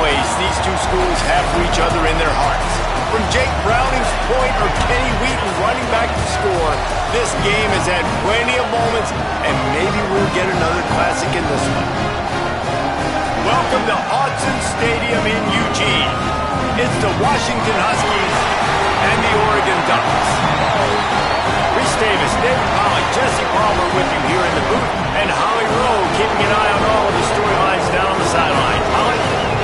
place these two schools have for each other in their hearts. From Jake Browning's point or Kenny Wheaton running back to score, this game has had plenty of moments, and maybe we'll get another classic in this one. Welcome to Autzen Stadium in Eugene. It's the Washington Huskies and the Oregon Ducks. Reese Davis, David Pollack, Jesse Palmer with you here in the booth, and Holly Rowe keeping an eye on all of the storylines down on the sideline. Holly?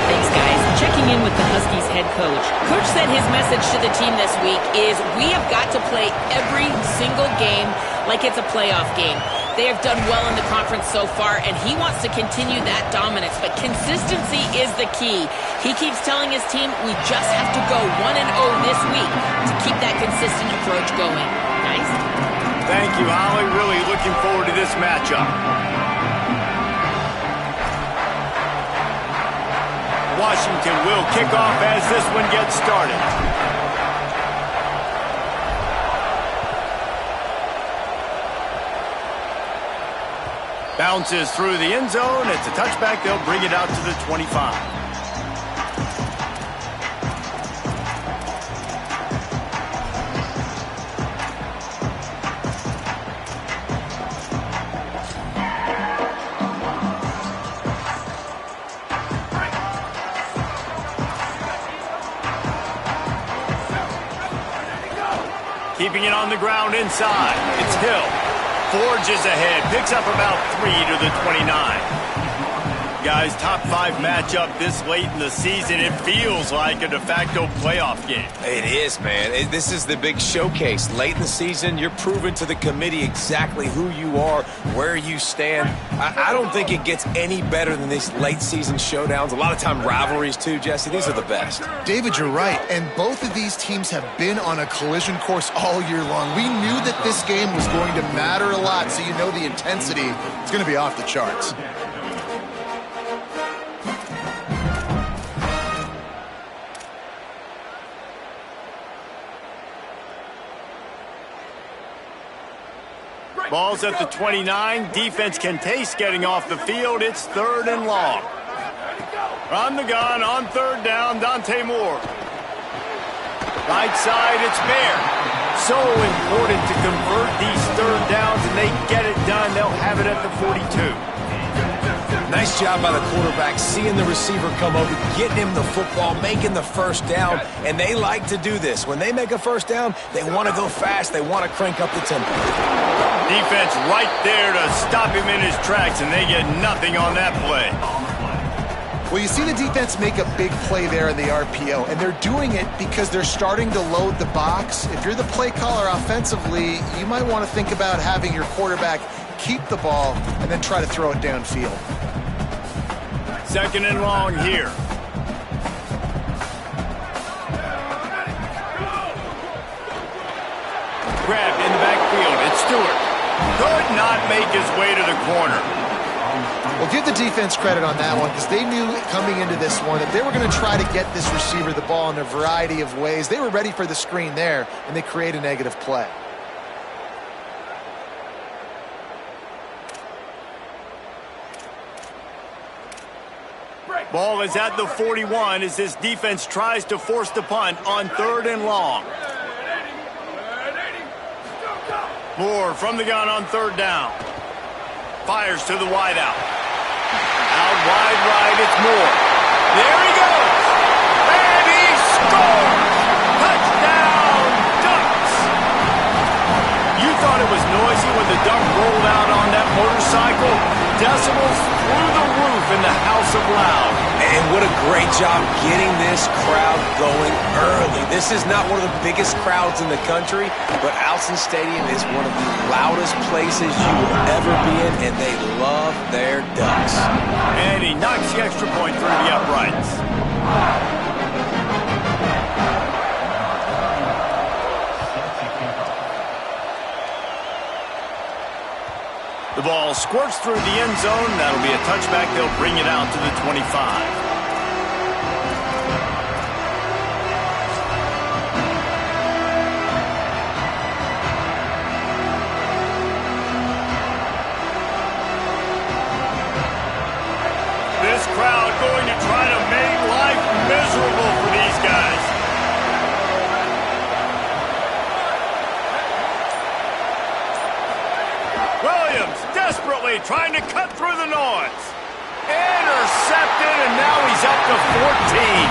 Thanks, guys. Checking in with the Huskies head coach. Coach said his message to the team this week is we have got to play every single game like it's a playoff game. They have done well in the conference so far, and he wants to continue that dominance, but consistency is the key. He keeps telling his team we just have to go 1-0 this week to keep that consistent approach going. Nice? Thank you, Holly. Really looking forward to this matchup. Washington will kick off as this one gets started. Bounces through the end zone. It's a touchback. They'll bring it out to the 25. Keeping it on the ground inside. It's Hill. Forges ahead. Picks up about 3 to the 29. Guys, top 5 matchup this late in the season. It feels like a de facto playoff game. It is, man. This is the big showcase. Late in the season, you're proving to the committee exactly who you are, where you stand. I don't think it gets any better than these late season showdowns. A lot of time rivalries, too, Jesse. These are the best. David, you're right. And both of these teams have been on a collision course all year long. We knew that this game was going to matter a lot, so you know the intensity is going to be off the charts. Ball's at the 29. Defense can taste getting off the field. It's 3rd and long. On the gun, on 3rd down, Dante Moore. Right side, it's Bear. So important to convert these 3rd downs, and they get it done. They'll have it at the 42. Nice job by the quarterback, seeing the receiver come over, getting him the football, making the 1st down, and they like to do this. When they make a 1st down, they want to go fast. They want to crank up the tempo. Defense right there to stop him in his tracks, and they get nothing on that play. Well, you see the defense make a big play there in the RPO, and they're doing it because they're starting to load the box. If you're the play caller offensively, you might want to think about having your quarterback keep the ball and then try to throw it downfield. 2nd and long here. Grabbed in the backfield. It's Stewart. Could not make his way to the corner. Well, give the defense credit on that one because they knew coming into this one that they were going to try to get this receiver the ball in a variety of ways. They were ready for the screen there, and they create a negative play. Ball is at the 41 as this defense tries to force the punt on 3rd and long. Moore from the gun on 3rd down. Fires to the wideout. Out wide right, it's Moore. There he goes. And he scores! Touchdown, Ducks! You thought it was noisy when the Duck rolled out on that motorcycle? Decibels through the roof in the House of Loud. And what a great job getting this crowd going early. This is not one of the biggest crowds in the country, but Autzen Stadium is one of the loudest places you will ever be in, and they love their Ducks. And he knocks the extra point through the uprights. The ball squirts through the end zone. That'll be a touchback. They'll bring it out to the 25. This crowd going to try to make life trying to cut through the noise. Intercepted, and now he's up to 14.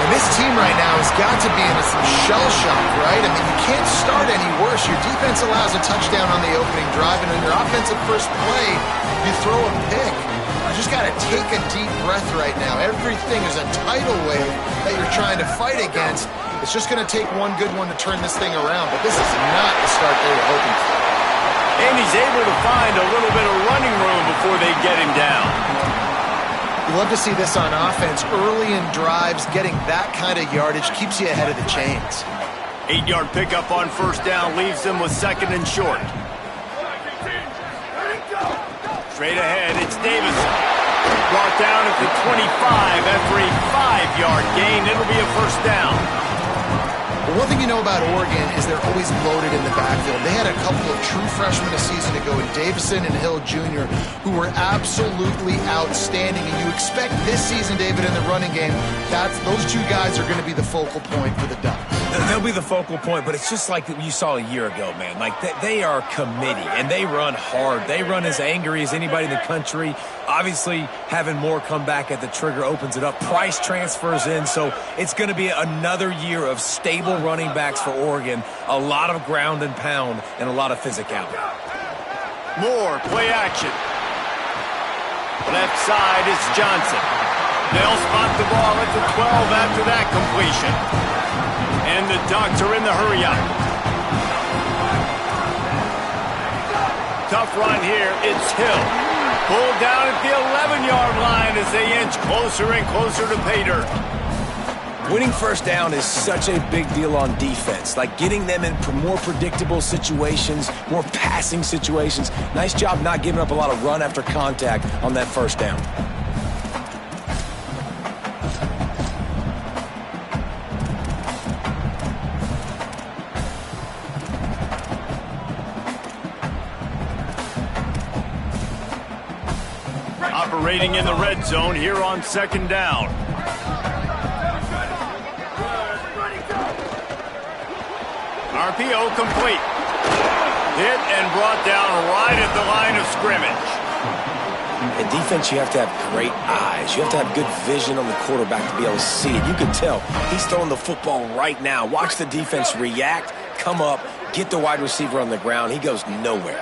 And this team right now has got to be in some shell shock, right? I mean, you can't start any worse. Your defense allows a touchdown on the opening drive, and on your offensive first play, you throw a pick. You just got to take a deep breath right now. Everything is a tidal wave that you're trying to fight against. It's just going to take one good one to turn this thing around, but this is not the start they were hoping for. And he's able to find a little bit of running room before they get him down. You love to see this on offense. Early in drives, getting that kind of yardage keeps you ahead of the chains. 8-yard pickup on first down leaves them with second and short. Straight ahead, it's Davison. Brought down at the 25 after a 5-yard gain. It'll be a first down. But one thing you know about Oregon is they're always loaded in the backfield. They had a couple of true freshmen a season ago in Davison and Hill Jr. who were absolutely outstanding. And you expect this season, David, in the running game, those two guys are going to be the focal point for the Ducks. They'll be the focal point, but it's just like you saw a year ago, man. Like, they are committee, and they run hard. They run as angry as anybody in the country. Obviously, having Moore come back at the trigger opens it up. Price transfers in, so it's going to be another year of stable running backs for Oregon. A lot of ground and pound and a lot of physicality. Moore, play action. Left side is Johnson. They'll spot the ball at the 12 after that completion. And the Ducks are in the hurry-up. Tough run here. It's Hill. Pulled down at the 11-yard line as they inch closer and closer to pay dirt. Winning first down is such a big deal on defense. Like getting them in more predictable situations, more passing situations. Nice job not giving up a lot of run after contact on that first down. Operating in the red zone here on second down. RPO complete. Hit and brought down right at the line of scrimmage. In defense, you have to have great eyes. You have to have good vision on the quarterback to be able to see it. You can tell he's throwing the football right now. Watch the defense react, come up, get the wide receiver on the ground. He goes nowhere.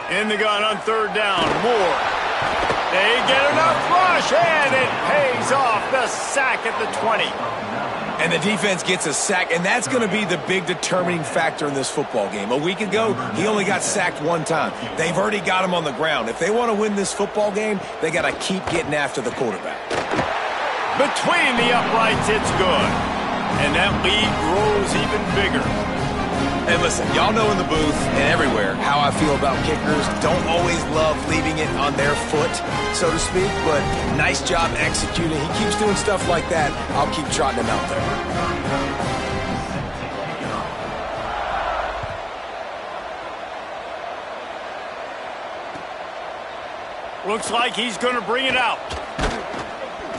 In the gun on third down, Moore. They get enough rush, and it pays off. The sack at the 20. And the defense gets a sack, and that's going to be the big determining factor in this football game. A week ago, he only got sacked one time. They've already got him on the ground. If they want to win this football game, they got to keep getting after the quarterback. Between the uprights, it's good. And that lead grows even bigger. And listen, y'all know in the booth and everywhere how I feel about kickers. Don't always love leaving it on their foot, so to speak, but nice job executing. He keeps doing stuff like that. I'll keep trotting him out there. Looks like he's going to bring it out.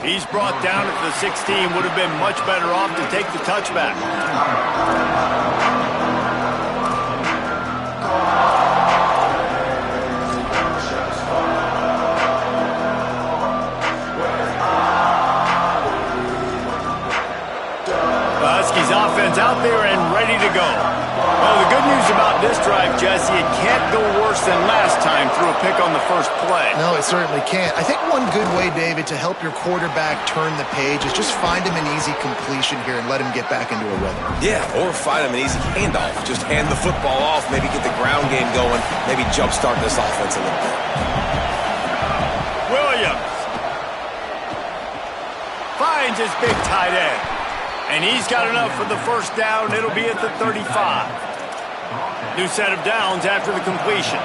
He's brought down at the 16. Would have been much better off to take the touchback. Huskies offense out there and ready to go. Well, the good news about this drive, Jesse, it can't go worse than last time through a pick on the first play. No, it certainly can't. I think one good way, David, to help your quarterback turn the page is just find him an easy completion here and let him get back into a rhythm. Yeah, or find him an easy handoff. Just hand the football off, maybe get the ground game going, maybe jumpstart this offense a little bit. Williams finds his big tight end. And he's got enough for the first down. It'll be at the 35. New set of downs after the completion.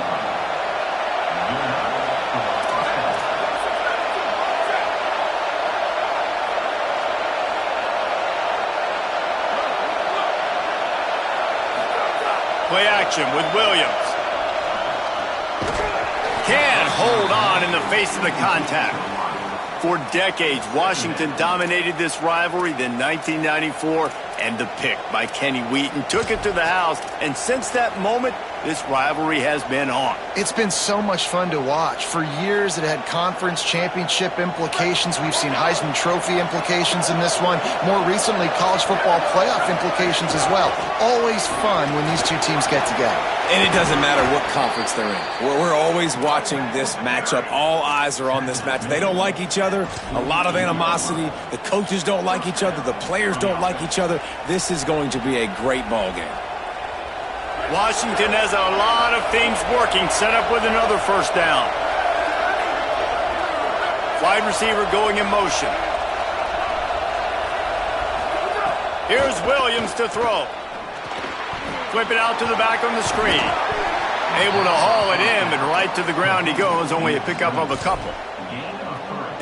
Play action with Williams. Can't hold on in the face of the contact. For decades, Washington dominated this rivalry. Then 1994, And the pick by Kenny Wheaton took it to the house, and since that moment, this rivalry has been on. It's been so much fun to watch. For years, it had conference championship implications. We've seen Heisman Trophy implications in this one. More recently, college football playoff implications as well. Always fun when these two teams get together. And it doesn't matter what conference they're in. We're always watching this matchup. All eyes are on this match. They don't like each other. A lot of animosity. The coaches don't like each other. The players don't like each other. This is going to be a great ball game. Washington has a lot of things working, set up with another first down. Wide receiver going in motion. Here's Williams to throw. Flip it out to the back on the screen. Able to haul it in, but right to the ground he goes, only a pickup of a couple.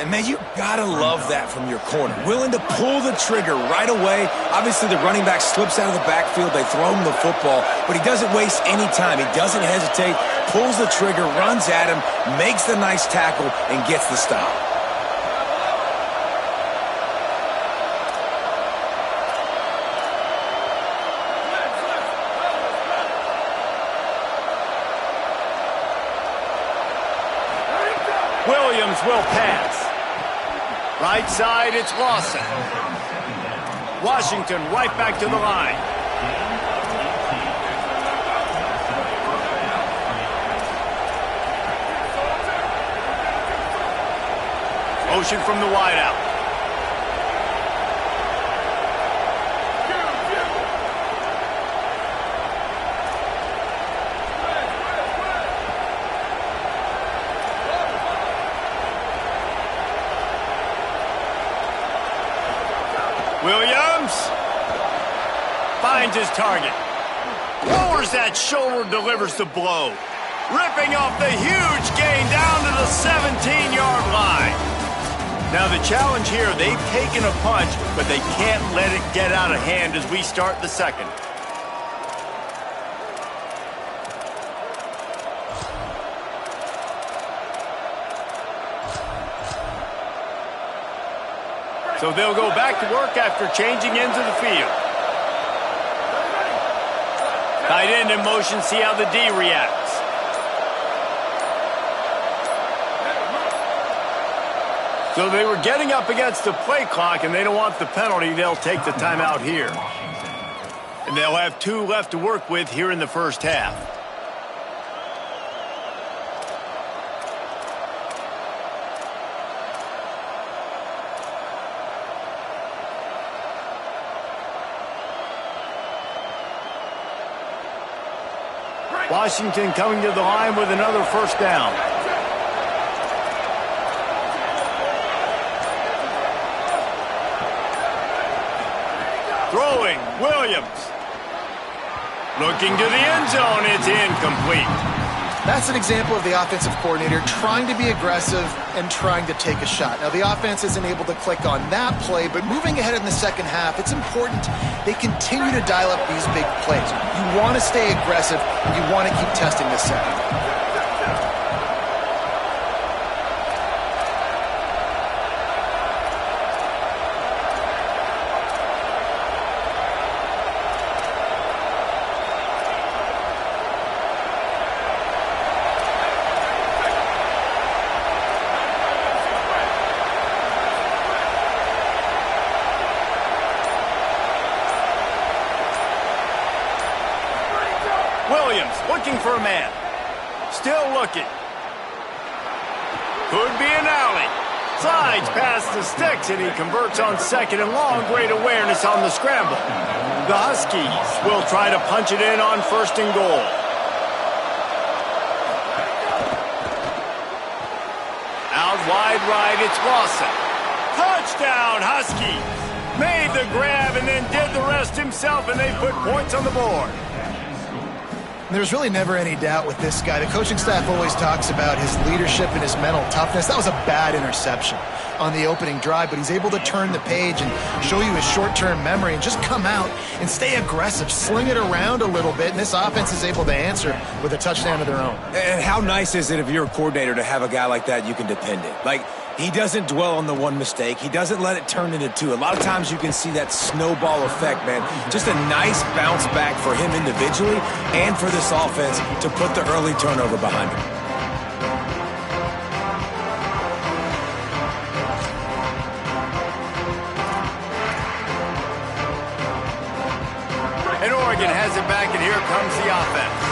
And, man, you got to love that from your corner. Willing to pull the trigger right away. Obviously, the running back slips out of the backfield. They throw him the football, but he doesn't waste any time. He doesn't hesitate, pulls the trigger, runs at him, makes the nice tackle, and gets the stop. Williams will pass. Right side, it's Lawson. Washington right back to the line. Motion from the wideout. Williams finds his target. Lowers that shoulder, delivers the blow. Ripping off the huge gain down to the 17-yard line. Now the challenge here, they've taken a punch, but they can't let it get out of hand as we start the second. So they'll go back to work after changing into the field. Tight end in motion, see how the D reacts. So they were getting up against the play clock, and they don't want the penalty. They'll take the timeout here. And they'll have 2 left to work with here in the first half. Washington coming to the line with another first down. Throwing, Williams. Looking to the end zone, it's incomplete. That's an example of the offensive coordinator trying to be aggressive and trying to take a shot. Now, the offense isn't able to click on that play, but moving ahead in the second half, it's important they continue to dial up these big plays. You want to stay aggressive, and you want to keep testing this second. Williams looking for a man. Still looking. Could be an alley. Slides past the sticks, and he converts on second and long. Great awareness on the scramble. The Huskies will try to punch it in on first and goal. Out wide right, it's Lawson. Touchdown, Huskies. Made the grab and then did the rest himself, and they put points on the board. There's really never any doubt with this guy. The coaching staff always talks about his leadership and his mental toughness. That was a bad interception on the opening drive, but he's able to turn the page and show you his short-term memory and just come out and stay aggressive, sling it around a little bit, and this offense is able to answer with a touchdown of their own. And how nice is it if you're a coordinator to have a guy like that you can depend on? Like, He doesn't dwell on the one mistake. He doesn't let it turn into two. A lot of times you can see that snowball effect, man. Just a nice bounce back for him individually and for this offense to put the early turnover behind him. And Oregon has it back, and here comes the offense.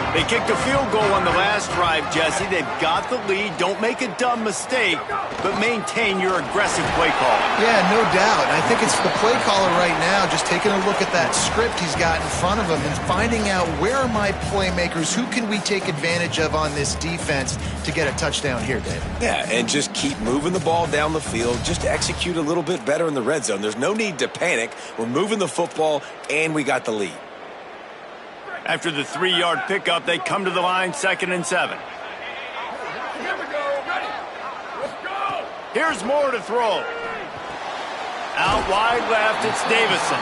They kicked a field goal on the last drive, Jesse. They've got the lead. Don't make a dumb mistake, but maintain your aggressive play call. Yeah, no doubt. I think it's the play caller right now just taking a look at that script he's got in front of him and finding out where are my playmakers, who can we take advantage of on this defense to get a touchdown here, David. Yeah, and just keep moving the ball down the field. Just execute a little bit better in the red zone. There's no need to panic. We're moving the football, and we got the lead. After the 3-yard pickup, they come to the line, 2nd and 7. Here we go. Ready. Let's go. Here's more to throw. Out wide left, it's Davison.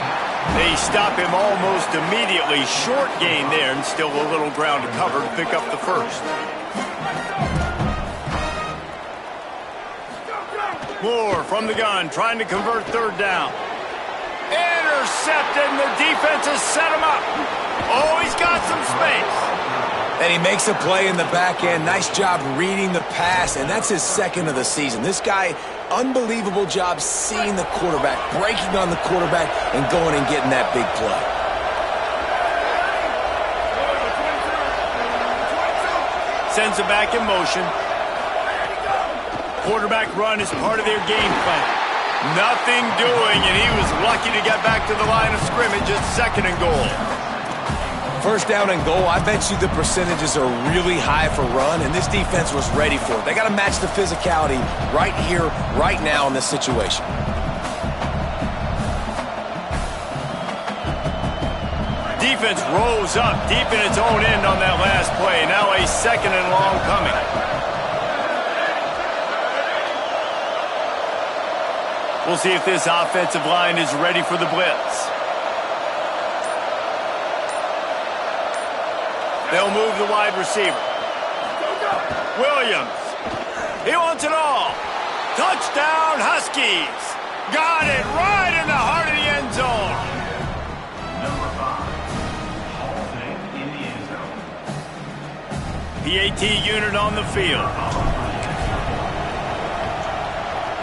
They stop him almost immediately. Short gain there, and still a little ground to cover to pick up the first. Moore from the gun, trying to convert 3rd down. Intercepted, and the defense has set him up. Oh, he's got some space. And he makes a play in the back end. Nice job reading the pass, and that's his 2nd of the season. This guy, unbelievable job seeing the quarterback, breaking on the quarterback, and going and getting that big play. Sends it back in motion. Quarterback run is part of their game plan. Nothing doing, and he was lucky to get back to the line of scrimmage at 2nd and goal. 1st down and goal, I bet you the percentages are really high for run, and this defense was ready for it. They got to match the physicality right here, right now in this situation. Defense rose up deep in its own end on that last play. Now a 2nd and long coming. We'll see if this offensive line is ready for the blitz. They'll move the wide receiver. Williams. He wants it all. Touchdown, Huskies. Got it right in the heart of the end zone. Number 5. Hall in the end zone. PAT unit on the field.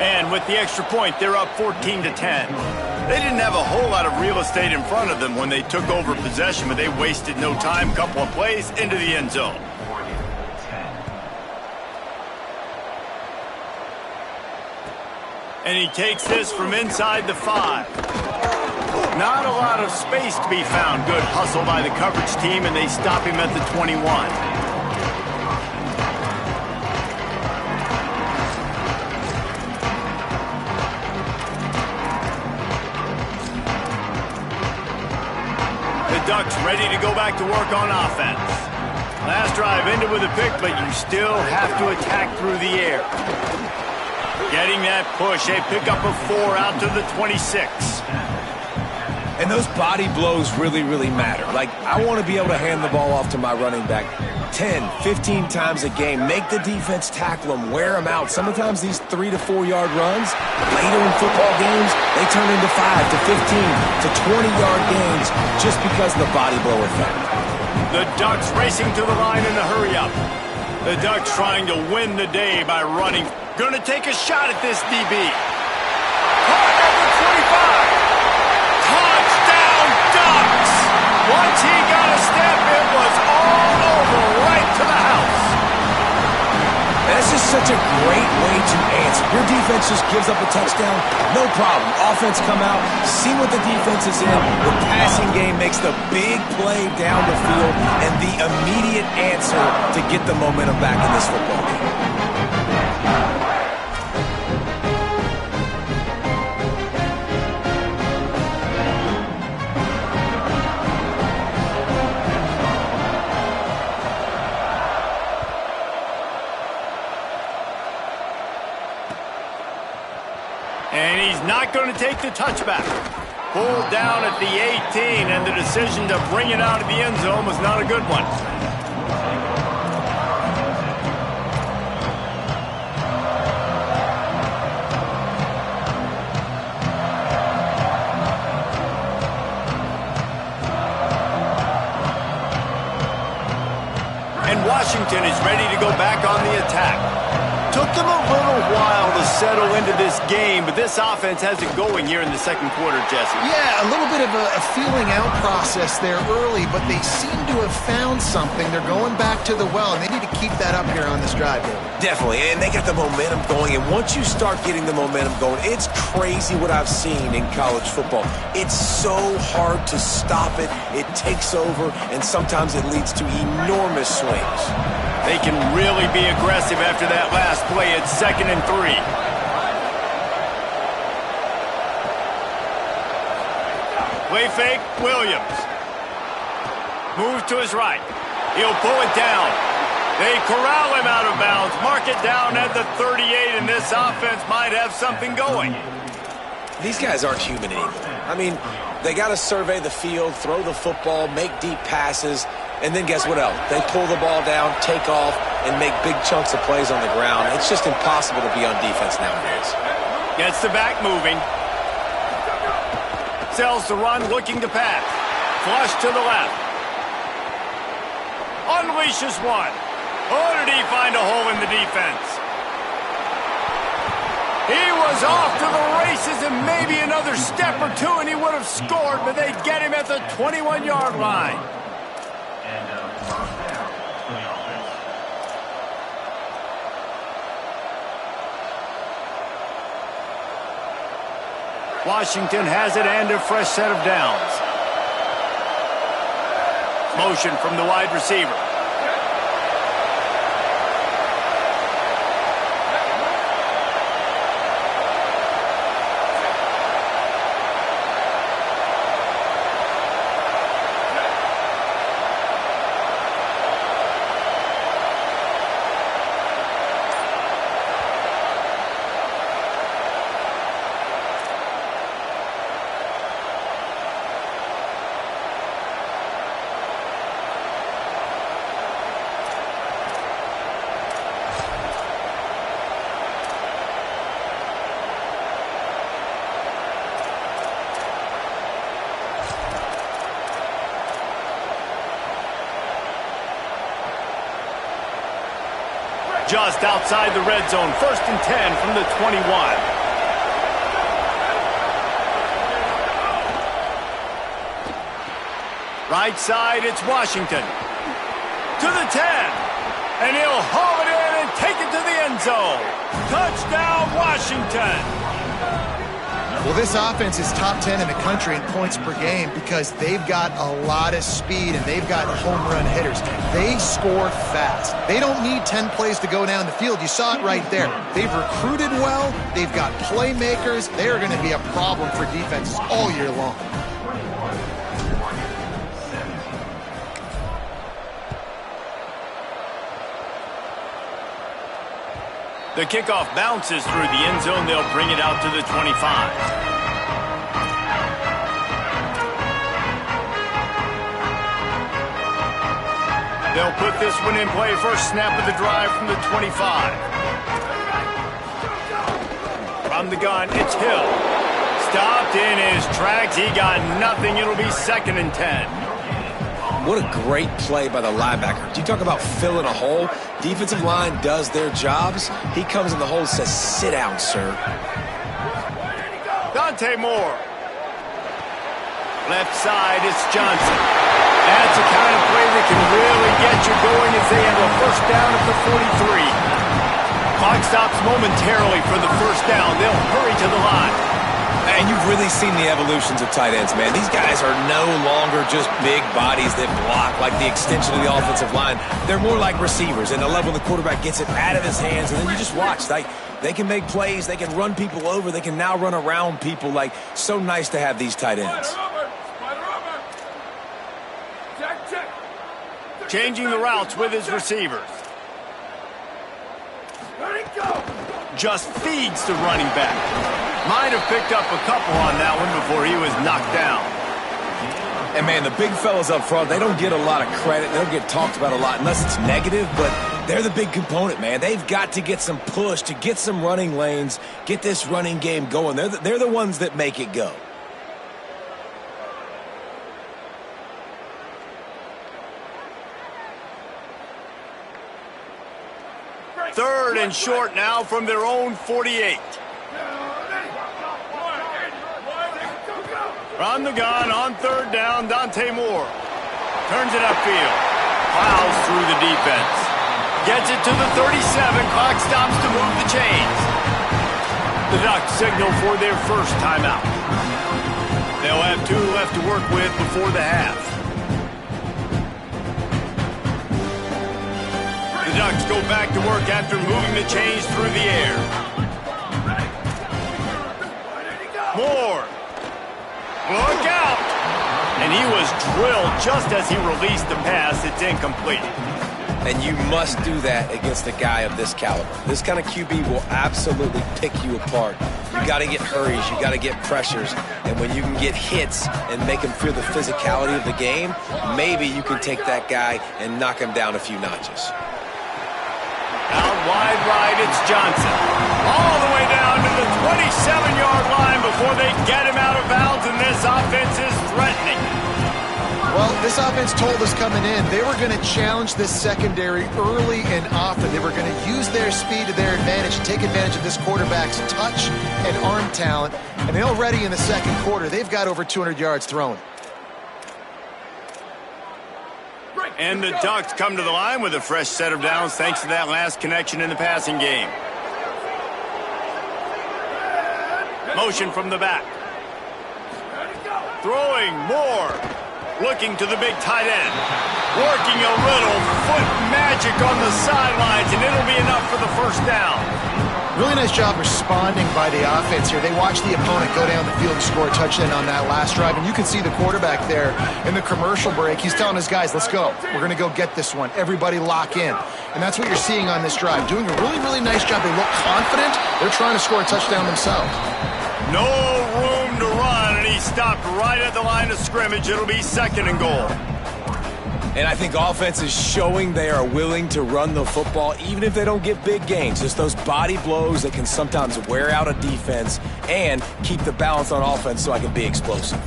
And with the extra point, they're up 14-10. They didn't have a whole lot of real estate in front of them when they took over possession, but they wasted no time. Couple of plays into the end zone. And he takes this from inside the 5. Not a lot of space to be found. Good hustle by the coverage team, and they stop him at the 21. Ducks ready to go back to work on offense. Last drive ended with a pick, but you still have to attack through the air. Getting that push, a pickup of 4 out to the 26. And those body blows really, really matter. Like, I want to be able to hand the ball off to my running back 10, 15 times a game. Make the defense tackle them, wear them out. Sometimes these 3 to 4 yard runs, later in football games, they turn into 5 to 15 to 20-yard gains just because of the body blow effect. The Ducks racing to the line in a hurry-up. The Ducks trying to win the day by running. Gonna take a shot at this DB. Caught at the 25. Touchdown, Ducks! Once he got a step, it was all over, right to the house. And it's just such a great way to answer. Your defense just gives up a touchdown, no problem. Offense come out, see what the defense is in. The passing game makes the big play down the field and the immediate answer to get the momentum back in this football game. And he's not going to take the touchback. Pulled down at the 18, and the decision to bring it out of the end zone was not a good one. and he's ready to go back on the attack. Took them a little while to settle into this game, but this offense has it going here in the second quarter, Jesse. Yeah, a little bit of a feeling out process there early, but they seem to have found something. They're going back to the well, and they need to keep that up here on this drive, David. Definitely, and they got the momentum going, and once you start getting the momentum going, it's crazy what I've seen in college football. It's so hard to stop it. It takes over, and sometimes it leads to enormous swings. They can really be aggressive after that last play. It's 2nd and 3. Play fake, Williams. Moves to his right. He'll pull it down. They corral him out of bounds. Mark it down at the 38, and this offense might have something going. These guys aren't human anymore. I mean, they got to survey the field, throw the football, make deep passes, and then guess what else? They pull the ball down, take off, and make big chunks of plays on the ground. It's just impossible to be on defense nowadays. Gets the back moving. Sells the run, looking to pass. Flush to the left. Unleashes one. Oh, did he find a hole in the defense? He was off to the races, and maybe another step or two, and he would have scored, but they get him at the 21-yard line. Washington has it and a fresh set of downs. Motion from the wide receiver. Just outside the red zone, 1st and 10 from the 21. Right side, it's Washington. To the 10. And he'll haul it in and take it to the end zone. Touchdown, Washington. Well, this offense is top 10 in the country in points per game because they've got a lot of speed and they've got home run hitters. They score fast. They don't need 10 plays to go down the field. You saw it right there. They've recruited well. They've got playmakers. They are going to be a problem for defenses all year long. The kickoff bounces through the end zone. They'll bring it out to the 25. They'll put this one in play. First snap of the drive from the 25. From the gun, it's Hill. Stopped in his tracks. He got nothing. It'll be 2nd and 10. What a great play by the linebacker. Do you talk about filling a hole? Defensive line does their jobs. He comes in the hole and says, sit down, sir. Dante Moore. Left side, it's Johnson. That's the kind of play that can really get you going as they have a first down at the 43. Clock stops momentarily for the first down. They'll hurry to the line. And you've really seen the evolutions of tight ends, man. These guys are no longer just big bodies that block like the extension of the offensive line. They're more like receivers, and I love when the quarterback gets it out of his hands, and then you just watch. Like, they can make plays, they can run people over, they can now run around people. Like, so nice to have these tight ends. Changing the routes with his receivers. Just feeds the running back. Might have picked up a couple on that one before he was knocked down. And, man, the big fellas up front, they don't get a lot of credit. They don't get talked about a lot unless it's negative, but they're the big component, man. They've got to get some push to get some running lanes, get this running game going. They're the ones that make it go. and short now from their own 48. From the gun on third down, Dante Moore. Turns it upfield. Plows through the defense. Gets it to the 37. Clock stops to move the chains. The Ducks signal for their first timeout. They'll have 2 left to work with before the half. The Ducks go back to work after moving the chains through the air. Moore. Look out! And he was drilled just as he released the pass. It's incomplete. And you must do that against a guy of this caliber. This kind of QB will absolutely pick you apart. You got to get hurries, you got to get pressures, and when you can get hits and make him feel the physicality of the game, maybe you can take that guy and knock him down a few notches. Out wide right, it's Johnson. All the way down to the 27-yard line before they get him out of bounds, and this offense is threatening. Well, this offense told us coming in they were going to challenge this secondary early and often. They were going to use their speed to their advantage and take advantage of this quarterback's touch and arm talent. And already in the second quarter, they've got over 200 yards thrown. And the Ducks come to the line with a fresh set of downs thanks to that last connection in the passing game. Motion from the back. Throwing more. Looking to the big tight end. Working a little foot magic on the sidelines, and it'll be enough for the first down. Really nice job responding by the offense here. They watched the opponent go down the field and score a touchdown on that last drive, and you can see the quarterback there in the commercial break. He's telling his guys, let's go. We're going to go get this one. Everybody lock in. And that's what you're seeing on this drive. Doing a really, really nice job. They look confident. They're trying to score a touchdown themselves. No room to run, and he stopped right at the line of scrimmage. It'll be 2nd and goal. And I think offense is showing they are willing to run the football, even if they don't get big gains. Just those body blows that can sometimes wear out a defense and keep the balance on offense so I can be explosive.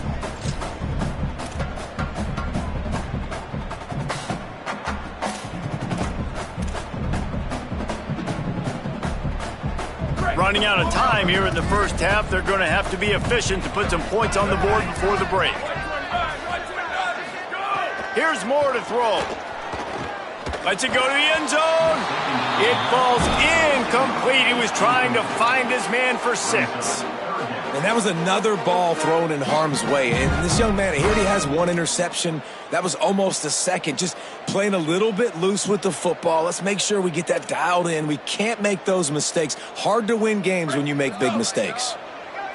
Running out of time here in the first half. They're going to have to be efficient to put some points on the board before the break. Here's Moore to throw. Lets it go to the end zone. It falls incomplete. He was trying to find his man for 6. And that was another ball thrown in harm's way. And this young man, he already has 1 interception. That was almost a second. Just playing a little bit loose with the football. Let's make sure we get that dialed in. We can't make those mistakes. Hard to win games when you make big mistakes.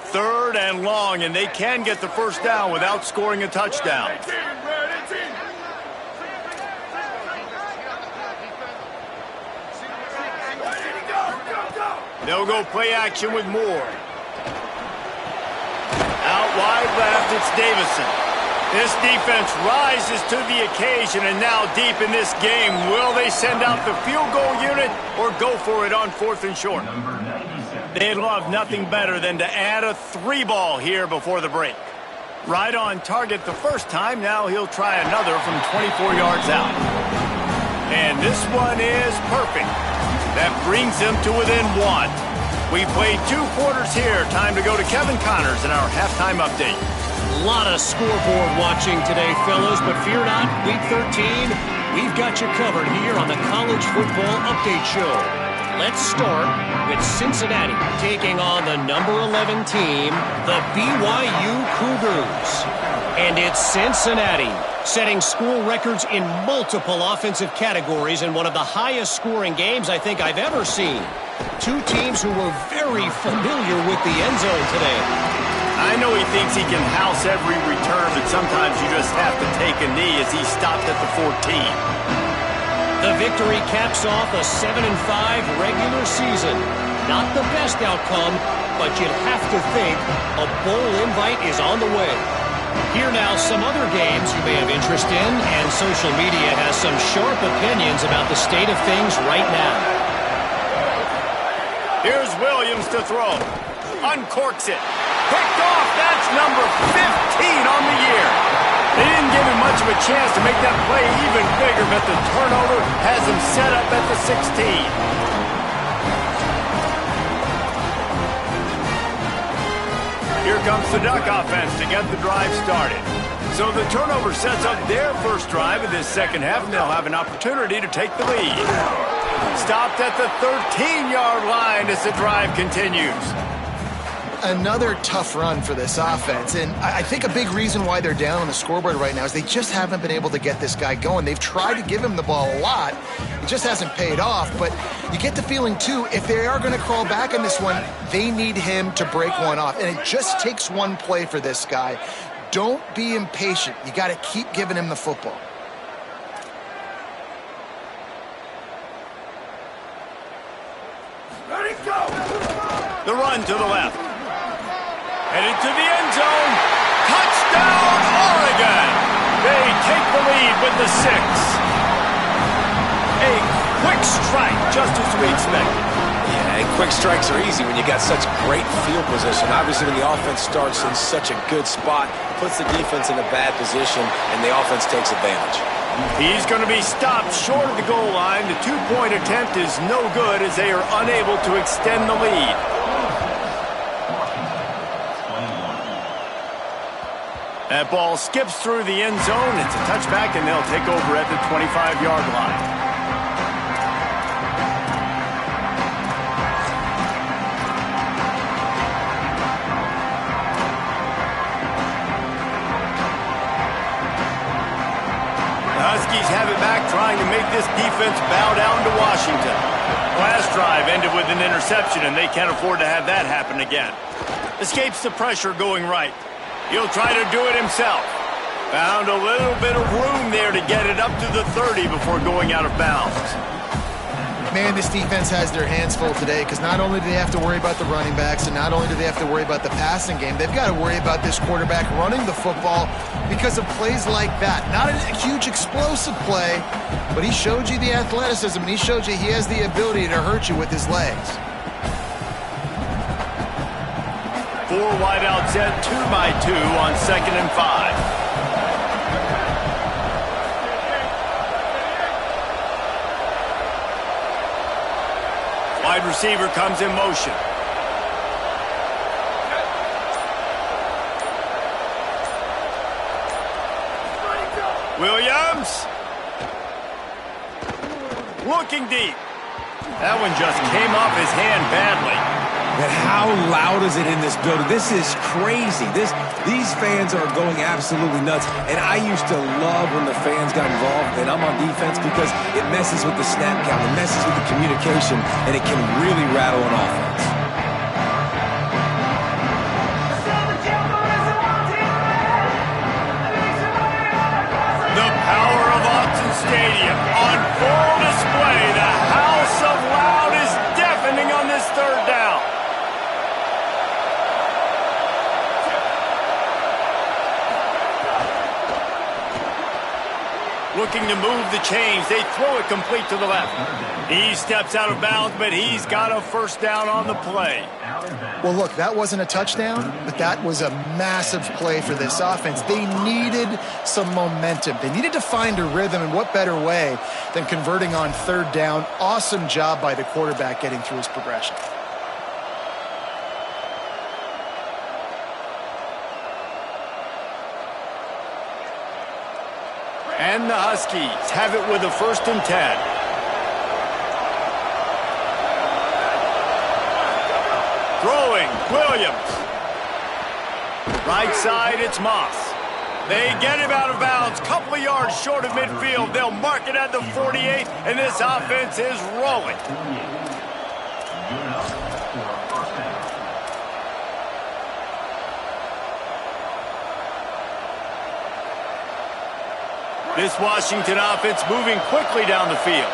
3rd and long, and they can get the first down without scoring a touchdown. They'll go play action with Moore. Out wide left, it's Davison. This defense rises to the occasion, and now deep in this game, will they send out the field goal unit or go for it on 4th and short? They'd love nothing better than to add a 3-ball here before the break. Right on target the first time, now he'll try another from 24 yards out. And this one is perfect. That brings them to within 1. We played 2 quarters here. Time to go to Kevin Connors in our halftime update. A lot of scoreboard watching today, fellas, but fear not, Week 13, we've got you covered here on the College Football Update Show. Let's start with Cincinnati taking on the number 11 team, the BYU Cougars. And it's Cincinnati setting school records in multiple offensive categories in one of the highest scoring games I think I've ever seen. 2 teams who were very familiar with the end zone today. I know he thinks he can house every return, but sometimes you just have to take a knee as he stopped at the 14. The victory caps off a 7-5 regular season. Not the best outcome, but you'd have to think a bowl invite is on the way. Here now, some other games you may have interest in, and social media has some sharp opinions about the state of things right now. Here's Williams to throw. Uncorks it. Picked off. That's number 15 on the year. They didn't give him much of a chance to make that play even bigger, but the turnover has him set up at the 16. Here comes the Duck offense to get the drive started. So the turnover sets up their first drive of this second half, and they'll have an opportunity to take the lead. Stopped at the 13-yard line as the drive continues. Another tough run for this offense, and I think a big reason why they're down on the scoreboard right now is they just haven't been able to get this guy going. They've tried to give him the ball a lot. It just hasn't paid off, but you get the feeling, too, if they are going to crawl back on this one, they need him to break one off, and it just takes one play for this guy. Don't be impatient. You got to keep giving him the football. Ready, go! The run to the left. Headed to the end zone. Touchdown, Oregon! They take the lead with the 6. A quick strike, just as we expected. Yeah, and quick strikes are easy when you got such great field position. Obviously, when the offense starts in such a good spot, puts the defense in a bad position, and the offense takes advantage. He's going to be stopped short of the goal line. The 2-point attempt is no good as they are unable to extend the lead. That ball skips through the end zone. It's a touchback, and they'll take over at the 25-yard line. The Huskies have it back, trying to make this defense bow down to Washington. Last drive ended with an interception, and they can't afford to have that happen again. Escapes the pressure going right. He'll try to do it himself. Found a little bit of room there to get it up to the 30 before going out of bounds. Man, this defense has their hands full today because not only do they have to worry about the running backs and not only do they have to worry about the passing game, they've got to worry about this quarterback running the football because of plays like that. Not a huge explosive play, but he showed you the athleticism and he showed you he has the ability to hurt you with his legs. 4 wideouts set 2x2 on 2nd and 5. Wide receiver comes in motion. Williams. Looking deep. That one just came off his hand badly. But how loud is it in this building? This is crazy. These fans are going absolutely nuts. And I used to love when the fans got involved, and I'm on defense because it messes with the snap count, it messes with the communication, and it can really rattle an offense. The power of Autzen Stadium on full display. The house of loud is deafening on this 3rd down. Looking to move the chains. They throw it complete to the left. He steps out of bounds, but he's got a 1st down on the play. Well, look, that wasn't a touchdown, but that was a massive play for this offense. They needed some momentum. They needed to find a rhythm, and what better way than converting on 3rd down. Awesome job by the quarterback getting through his progression. And the Huskies have it with a 1st and 10. Throwing, Williams. Right side, it's Moss. They get him out of bounds, couple of yards short of midfield. They'll mark it at the 48, and this offense is rolling. This Washington offense moving quickly down the field.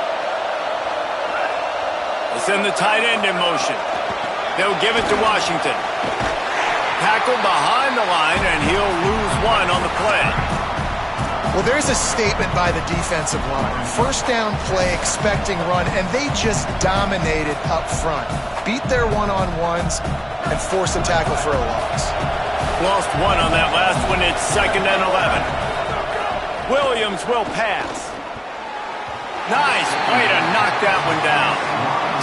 They send the tight end in motion. They'll give it to Washington. Tackled behind the line, and he'll lose 1 on the play. Well, there's a statement by the defensive line. 1st down play, expecting run, and they just dominated up front. Beat their one-on-ones and forced a tackle for a loss. Lost 1 on that last one. It's 2nd and 11. Williams will pass. Nice way to knock that one down.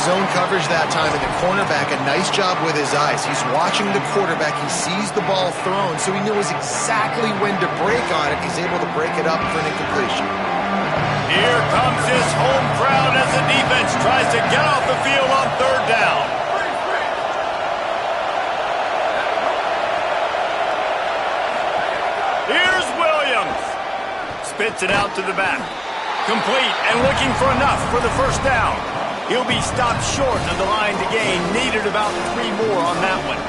Zone coverage that time, and the cornerback, a nice job with his eyes. He's watching the quarterback. He sees the ball thrown, so he knows exactly when to break on it. He's able to break it up for an incompletion. Here comes his home crowd as the defense tries to get off the field on third down. Here's Williams. Spits it out to the back. Complete and looking for enough for the first down. He'll be stopped short of the line to gain. Needed about 3 more on that one.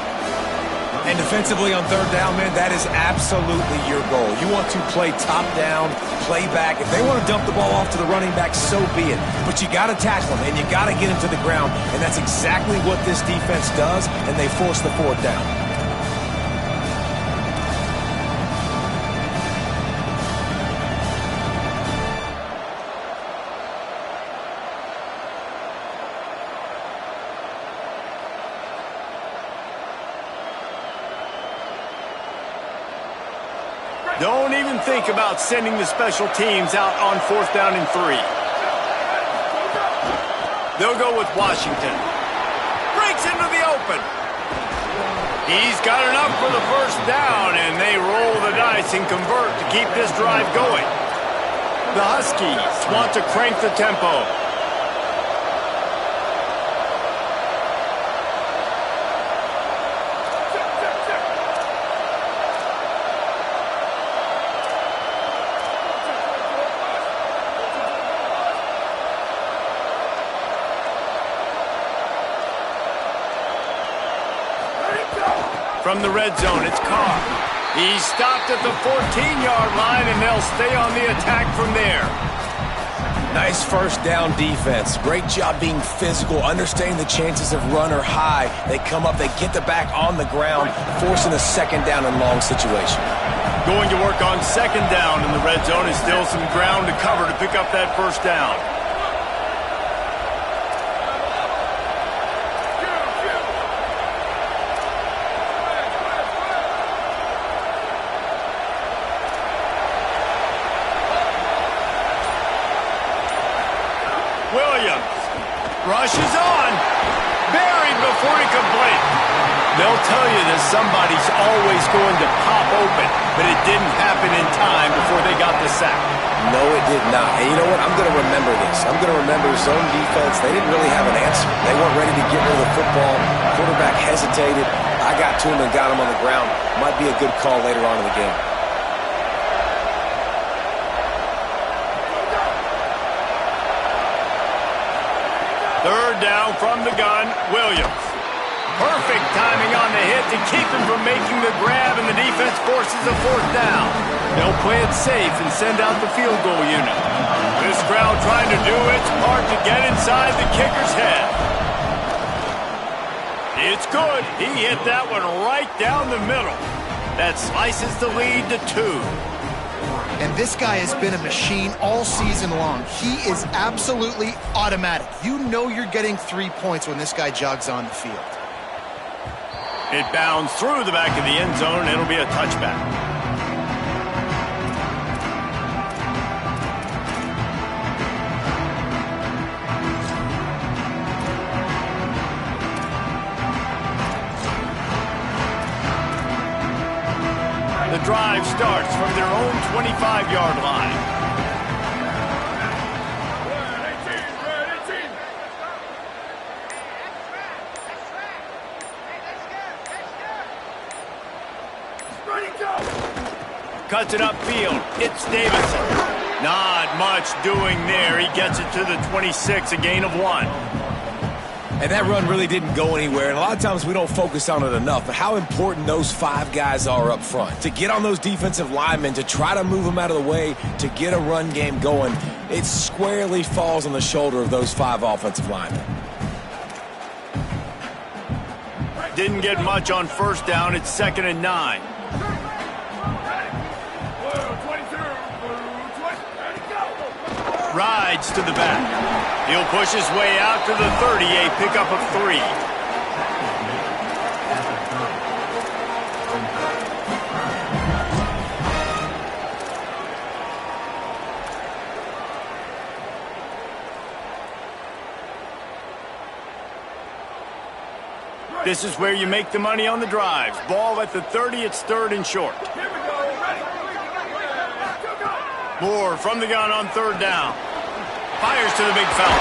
And defensively on third down, man, that is absolutely your goal. You want to play top down, play back. If they want to dump the ball off to the running back, so be it. But you got to tackle them, and you got to get them to the ground. And that's exactly what this defense does, and they force the fourth down. Don't even think about sending the special teams out on fourth down and 3. They'll go with Washington. Breaks into the open. He's got enough for the first down, and they roll the dice and convert to keep this drive going. The Huskies want to crank the tempo. From the red zone, it's Carr. He's stopped at the 14-yard line, and they'll stay on the attack from there. Nice first down defense. Great job being physical, understanding the chances of run are high. They come up, they get the back on the ground, forcing a second down and long situation. Going to work on second down in the red zone is still some ground to cover to pick up that first down. Williams rushes on. Buried before he could blink. They'll tell you that somebody's always going to pop open, but it didn't happen in time before they got the sack. No, it did not. And you know what? I'm going to remember this. I'm going to remember zone defense. They didn't really have an answer. They weren't ready to get rid of the football. Quarterback hesitated. I got to him and got him on the ground. Might be a good call later on in the game. Third down from the gun, Williams. Perfect timing on the hit to keep him from making the grab, and the defense forces a fourth down. They'll play it safe and send out the field goal unit. This crowd trying to do its part to get inside the kicker's head. It's good. He hit that one right down the middle. That slices the lead to 2. And this guy has been a machine all season long. He is absolutely automatic. You know you're getting 3 points when this guy jogs on the field. It bounds through the back of the end zone, and it'll be a touchback. The drive starts from their own 25-yard line. Cuts it upfield. It's Davidson. Not much doing there. He gets it to the 26, a gain of 1. And that run really didn't go anywhere. And a lot of times we don't focus on it enough. But how important those 5 guys are up front. To get on those defensive linemen, to try to move them out of the way, to get a run game going, it squarely falls on the shoulder of those 5 offensive linemen. Didn't get much on first down. It's 2nd and 9. Rides to the back. He'll push his way out to the 30, a pickup of 3. This is where you make the money on the drives. Ball at the 30, it's 3rd and short. Here we go. Ready. Moore from the gun on 3rd down. Fires to the big fella.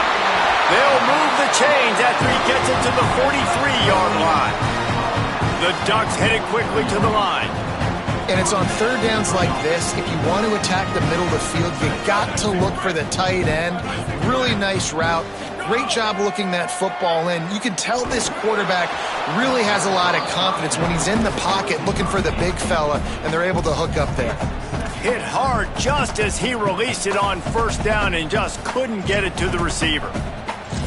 They'll move the chains after he gets it to the 43-yard line. The Ducks headed quickly to the line. And it's on 3rd downs like this. If you want to attack the middle of the field, you got to look for the tight end. Really nice route. Great job looking that football in. You can tell this quarterback really has a lot of confidence when he's in the pocket looking for the big fella, and they're able to hook up there. Hit hard just as he released it on 1st down and just couldn't get it to the receiver.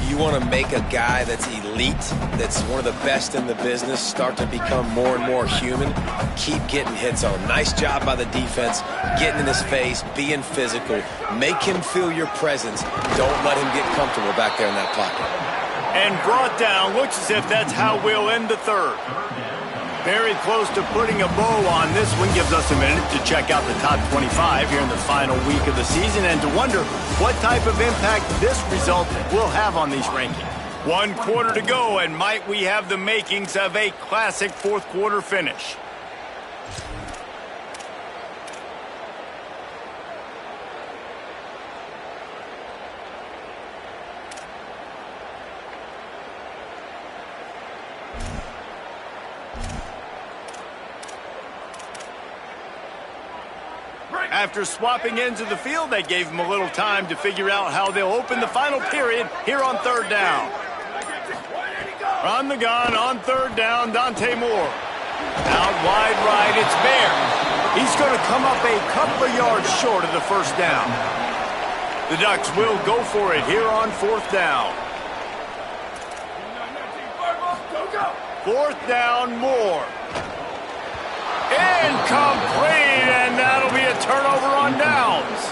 You want to make a guy that's elite, that's one of the best in the business, start to become more and more human. Keep getting hits on him. Nice job by the defense, getting in his face, being physical. Make him feel your presence. Don't let him get comfortable back there in that pocket. And brought down. Looks as if that's how we'll end the 3rd. Very close to putting a bow on this one. Gives us a minute to check out the top 25 here in the final week of the season and to wonder what type of impact this result will have on these rankings. 1 quarter to go, and might we have the makings of a classic 4th quarter finish. After swapping ends of the field, they gave him a little time to figure out how they'll open the final period here on 3rd down. From the gun on 3rd down, Dante Moore. Out wide right, it's Bear. He's going to come up a couple of yards short of the 1st down. The Ducks will go for it here on 4th down. 4th down, Moore. Incomplete, and that'll be a turnover on downs.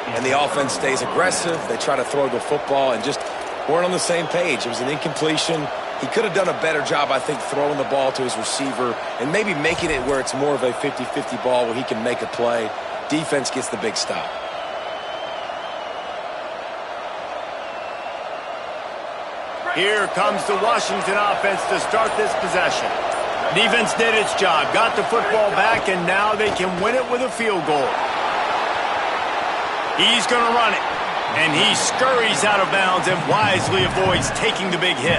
And the offense stays aggressive. They try to throw the football and just weren't on the same page. It was an incompletion. He could have done a better job, I think, throwing the ball to his receiver and maybe making it where it's more of a 50-50 ball where he can make a play. Defense gets the big stop. Here comes the Washington offense to start this possession. Defense did its job, got the football back, and now they can win it with a field goal. He's going to run it, and he scurries out of bounds and wisely avoids taking the big hit.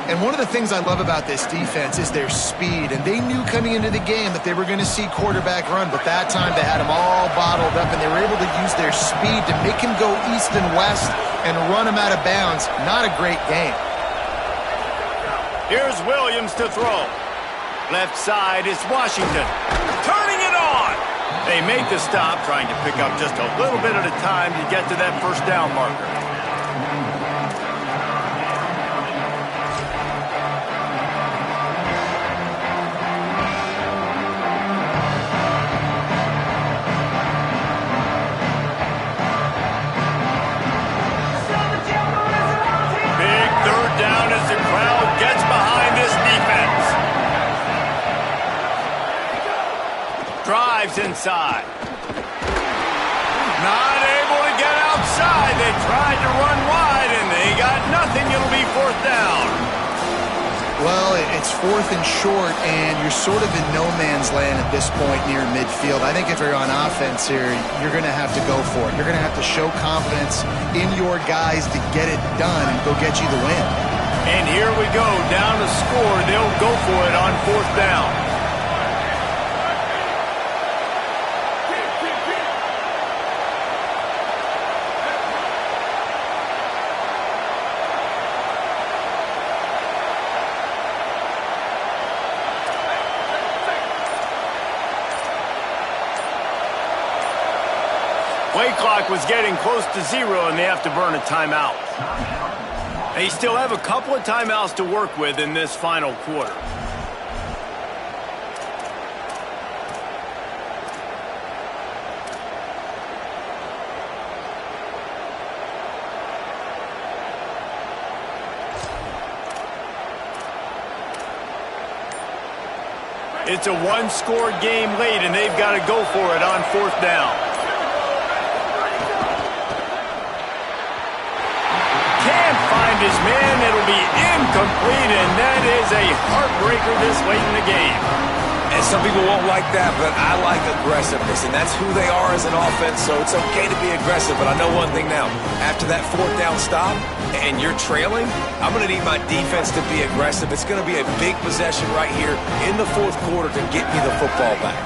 And one of the things I love about this defense is their speed, and they knew coming into the game that they were going to see quarterback run, but that time they had him all bottled up, and they were able to use their speed to make him go east and west and run him out of bounds. Not a great game. Here's Williams to throw. Left side is Washington. Turning it on. They make the stop, trying to pick up just a little bit at a time to get to that 1st down marker. Big 3rd down as the crowd gets behind this defense. Drives inside. Not able to get outside. They tried to run wide, and they got nothing. It'll be 4th down. Well, it's 4th and short, and you're sort of in no man's land at this point near midfield. I think if you're on offense here, you're going to have to go for it. You're going to have to show confidence in your guys to get it done and go get you the win. And here we go, down to score. They'll go for it on 4th down. Play clock was getting close to 0, and they have to burn a timeout. They still have a couple of timeouts to work with in this final quarter. It's a one-score game late, and they've got to go for it on 4th down. Can't find his man. It'll be incomplete, and that is a heartbreaker this late in the game. And some people won't like that, but I like aggressiveness, and that's who they are as an offense, so it's okay to be aggressive. But I know one thing now. After that fourth down stop and you're trailing, I'm going to need my defense to be aggressive. It's going to be a big possession right here in the fourth quarter to get me the football back.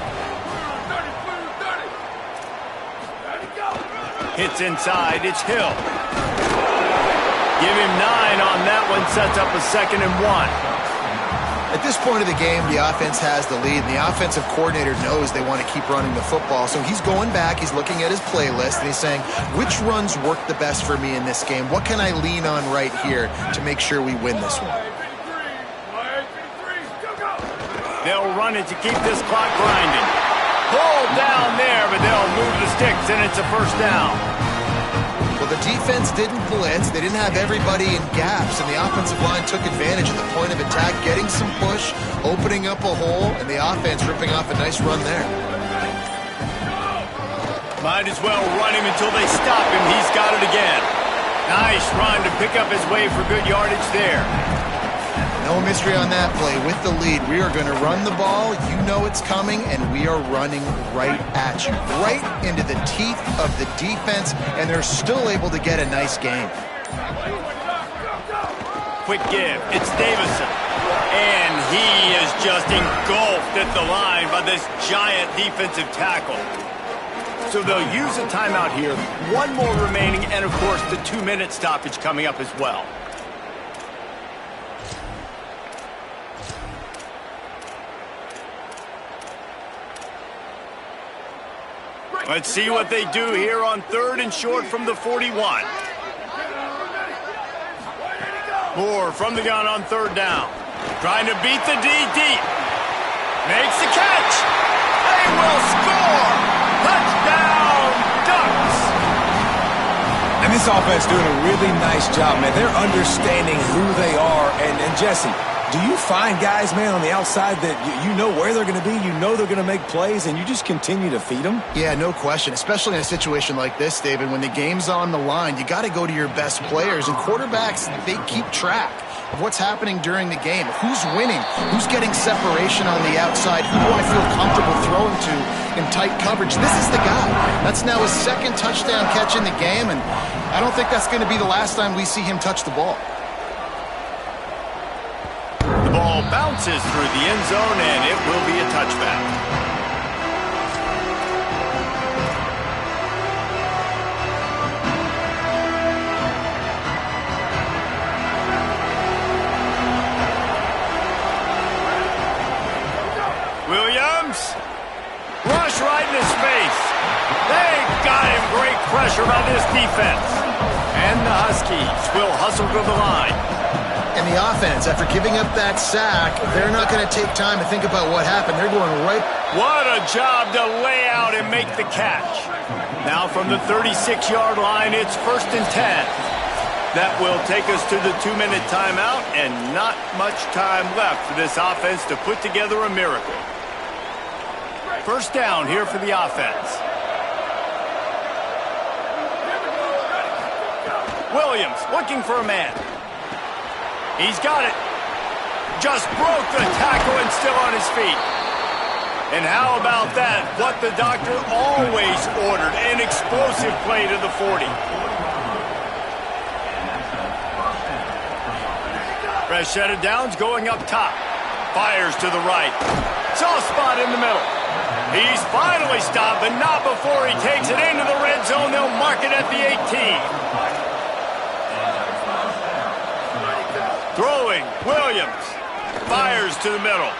Hits inside. It's Hill. Give him 9 on that one. Sets up a 2nd and 1. At this point of the game, the offense has the lead, and the offensive coordinator knows they want to keep running the football. So he's going back, he's looking at his playlist, and he's saying, which runs work the best for me in this game? What can I lean on right here to make sure we win this one? They'll run it to keep this clock grinding. Pulled down there, but they'll move the sticks, and it's a 1st down. Well, the defense didn't blitz. They didn't have everybody in gaps, and the offensive line took advantage of the point of attack, getting some push, opening up a hole, and the offense ripping off a nice run there. Might as well run him until they stop him. He's got it again. Nice run to pick up his way for good yardage there. No mystery on that play. With the lead, we are going to run the ball. You know it's coming, and we are running right at you, right into the teeth of the defense, and they're still able to get a nice game. Quick give. It's Davison. And he is just engulfed at the line by this giant defensive tackle. So they'll use a timeout here. 1 more remaining, and, of course, the 2-minute stoppage coming up as well. Let's see what they do here on 3rd and short from the 41. Moore from the gun on 3rd down. Trying to beat the D deep. Makes the catch. They will score. Touchdown, Ducks. And this offense doing a really nice job, man. They're understanding who they are. And Jesse, do you find guys, man, on the outside that you know where they're going to be, you know they're going to make plays, and you just continue to feed them? Yeah, no question, especially in a situation like this, David, when the game's on the line, you got to go to your best players, and quarterbacks, they keep track of what's happening during the game, who's winning, who's getting separation on the outside, who do I feel comfortable throwing to in tight coverage. This is the guy. That's now his 2nd touchdown catch in the game, and I don't think that's going to be the last time we see him touch the ball. The ball bounces through the end zone, and it will be a touchback. Williams. Rush right in his face. They got him. Great pressure on this defense. And the Huskies will hustle to the line. And the offense, after giving up that sack, they're not going to take time to think about what happened. They're going right. What a job to lay out and make the catch. Now from the 36-yard line, it's 1st and 10. That will take us to the 2-minute timeout, and not much time left for this offense to put together a miracle. 1st down here for the offense. Williams looking for a man. He's got it. Just broke the tackle and still on his feet. And how about that? What the doctor always ordered, an explosive play to the 40. Fresh set of downs going up top. Fires to the right. Soft spot in the middle. He's finally stopped, but not before he takes it into the red zone. They'll mark it at the 18. Throwing, Williams, fires to the middle.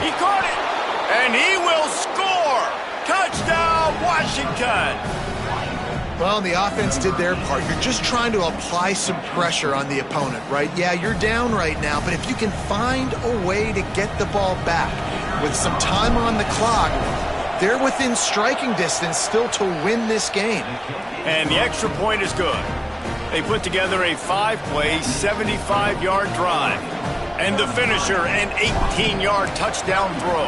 He caught it, and he will score. Touchdown, Washington. Well, the offense did their part. You're just trying to apply some pressure on the opponent, right? Yeah, you're down right now, but if you can find a way to get the ball back with some time on the clock, they're within striking distance still to win this game. And the extra point is good. They put together a 5-play, 75-yard drive. And the finisher, an 18-yard touchdown throw.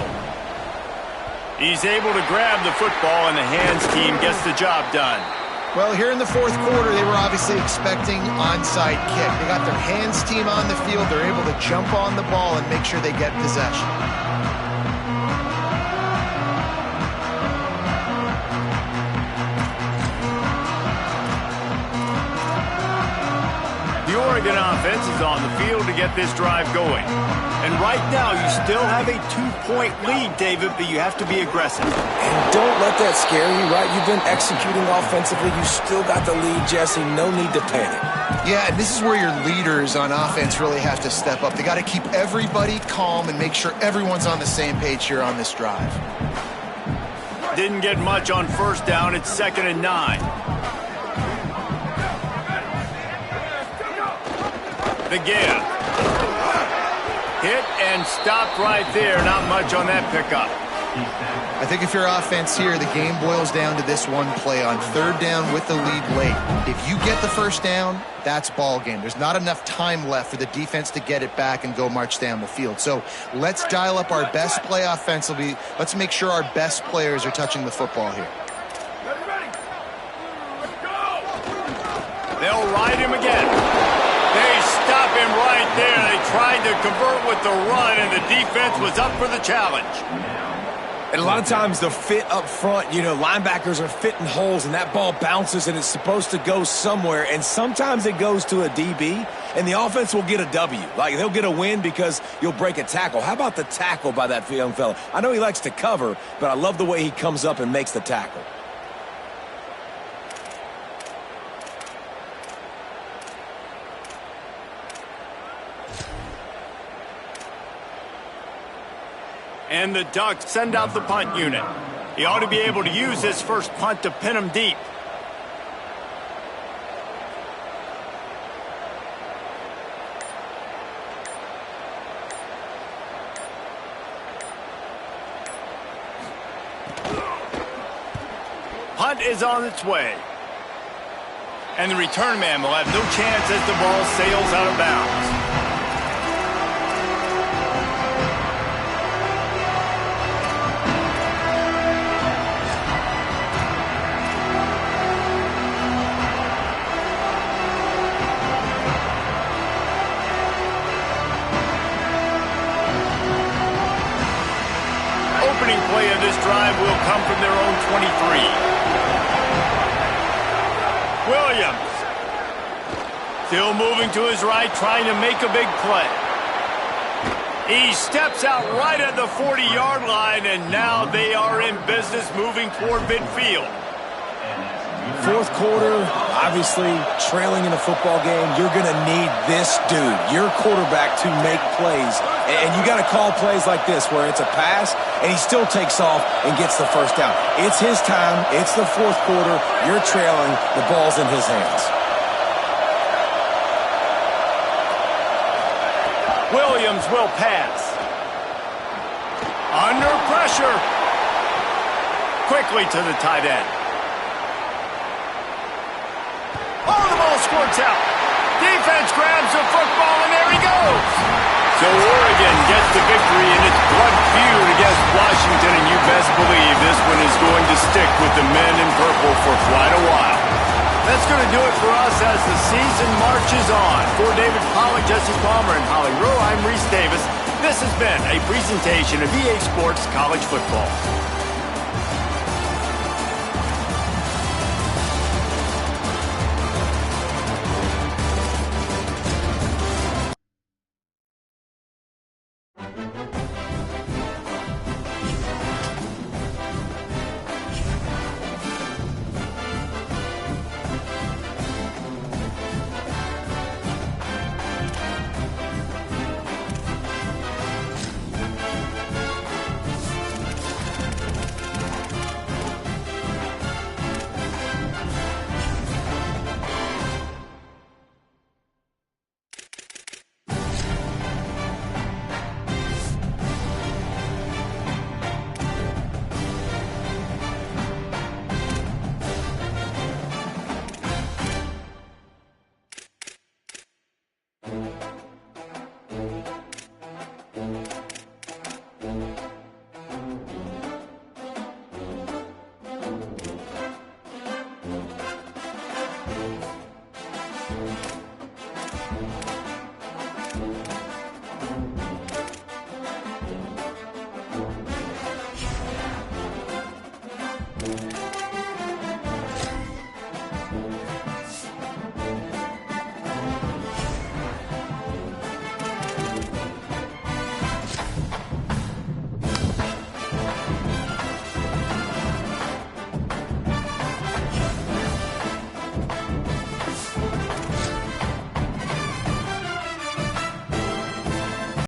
He's able to grab the football, and the hands team gets the job done. Well, here in the fourth quarter, they were obviously expecting onside kick. They got their hands team on the field. They're able to jump on the ball and make sure they get possession. The Oregon offense is on the field to get this drive going. And right now, you still have a 2-point lead, David, but you have to be aggressive. And don't let that scare you, right? You've been executing offensively. You still got the lead, Jesse. No need to panic. Yeah, and this is where your leaders on offense really have to step up. They got to keep everybody calm and make sure everyone's on the same page here on this drive. Didn't get much on first down. It's 2nd and 9. The give. Hit and stopped right there. Not much on that pickup. I think if you're offense here, the game boils down to this one play on 3rd down with the lead late. If you get the first down, that's ball game. There's not enough time left for the defense to get it back and go march down the field. So let's dial up our best play offensively. Let's make sure our best players are touching the football here. They'll ride him again. They stop him right there. They tried to convert with the run, and the defense was up for the challenge. And a lot of times the fit up front, you know, linebackers are fitting holes, and that ball bounces, and it's supposed to go somewhere. And sometimes it goes to a DB, and the offense will get a W. Like, they'll get a win because you'll break a tackle. How about the tackle by that young fella? I know he likes to cover, but I love the way he comes up and makes the tackle. And the Ducks send out the punt unit. He ought to be able to use his first punt to pin him deep. Punt is on its way. And the return man will have no chance as the ball sails out of bounds. Opening play of this drive will come from their own 23. Williams. Still moving to his right, trying to make a big play. He steps out right at the 40-yard line, and now they are in business moving toward midfield. Fourth quarter, obviously trailing in a football game, you're going to need this dude, your quarterback, to make plays. And you got to call plays like this where it's a pass and he still takes off and gets the first down. It's his time. It's the fourth quarter. You're trailing. The ball's in his hands. Williams will pass. Under pressure. Quickly to the tight end. Oh, the ball squirts out. Defense grabs the football, and there he goes. So Oregon gets the victory in its blood feud against Washington, and you best believe this one is going to stick with the men in purple for quite a while. That's going to do it for us as the season marches on. For David Pollack, Jesse Palmer, and Holly Rowe, I'm Reese Davis. This has been a presentation of EA Sports College Football.